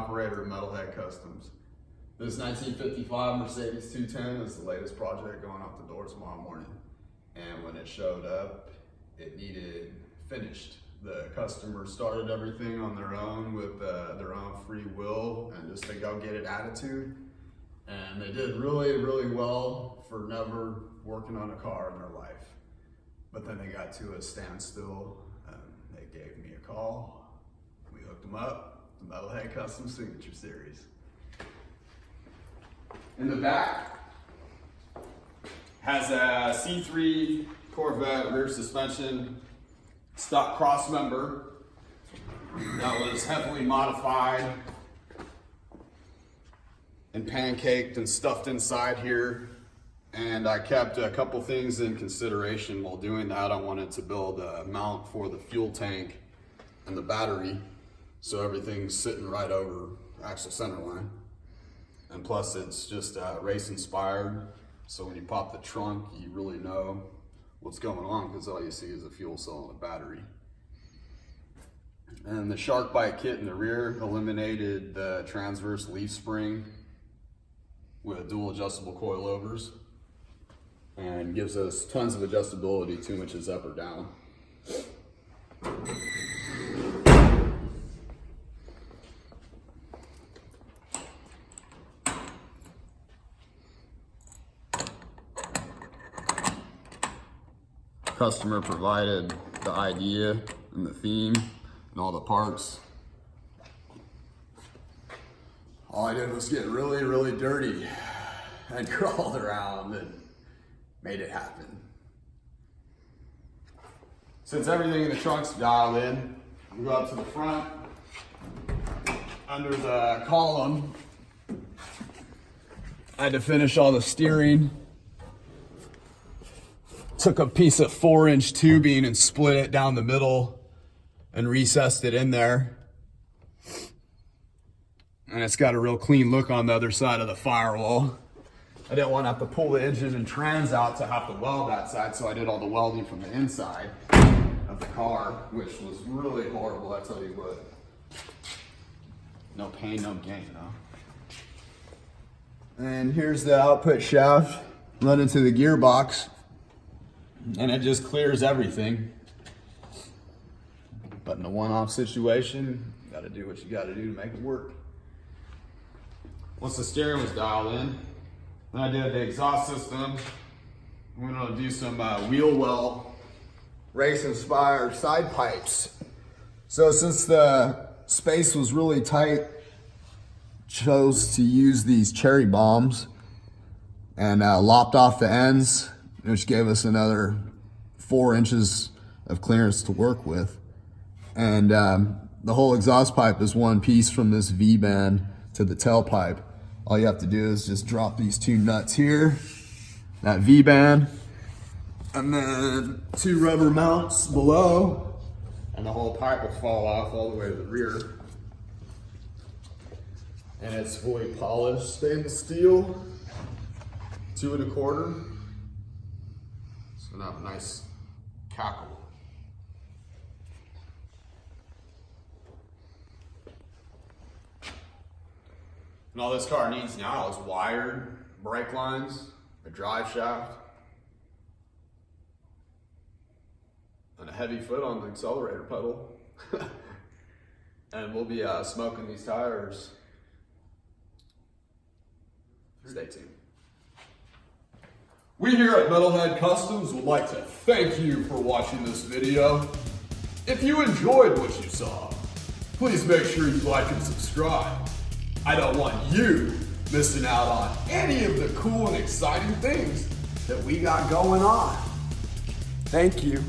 operator of MetalHead Kustoms. This 1955 Mercedes 210 is the latest project going out the door tomorrow morning. And when it showed up, it needed finished. The customer started everything on their own with their own free will and just a go-get-it attitude. And they did really, really well for never working on a car in their life. But then they got to a standstill and they gave me a call. We hooked them up, the MetalHead Kustoms Signature Series. In the back has a C3 Corvette rear suspension, stock cross member that was heavily modified and pancaked and stuffed inside here. And I kept a couple things in consideration while doing that. I wanted to build a mount for the fuel tank and the battery, so everything's sitting right over axle center line. And plus it's just race inspired, so when you pop the trunk, you really know what's going on because all you see is a fuel cell and a battery. And the Sharkbite kit in the rear eliminated the transverse leaf spring with dual adjustable coilovers and gives us tons of adjustability, 2 inches up or down. Customer provided the idea and the theme and all the parts. All I did was get really, really dirty and crawled around and made it happen. Since everything in the trunk's dialed in, I'm going to go up to the front. Under the column, I had to finish all the steering. Took a piece of 4-inch tubing and split it down the middle and recessed it in there. And it's got a real clean look on the other side of the firewall. I didn't want to have to pull the engine and trans out to have to weld that side, so I did all the welding from the inside of the car, which was really horrible, I tell you what. No pain, no gain, though. And here's the output shaft running to the gearbox. And it just clears everything. But in a one-off situation, you gotta do what you gotta do to make it work. Once the steering was dialed in, then I did the exhaust system. I'm gonna do some wheel well race-inspired side pipes. So since the space was really tight, chose to use these cherry bombs and lopped off the ends, which gave us another 4 inches of clearance to work with. And the whole exhaust pipe is one piece from this V-band to the tailpipe. All you have to do is just drop these 2 nuts here, that V-band, and then 2 rubber mounts below, and the whole pipe will fall off all the way to the rear. And it's fully polished stainless steel, 2 1/4. So now a nice cackle. And all this car needs now is wired brake lines, a drive shaft, and a heavy foot on the accelerator pedal. And we'll be smoking these tires. Stay tuned. We here at MetalHead Kustoms would like to thank you for watching this video. If you enjoyed what you saw, please make sure you like and subscribe. I don't want you missing out on any of the cool and exciting things that we got going on. Thank you.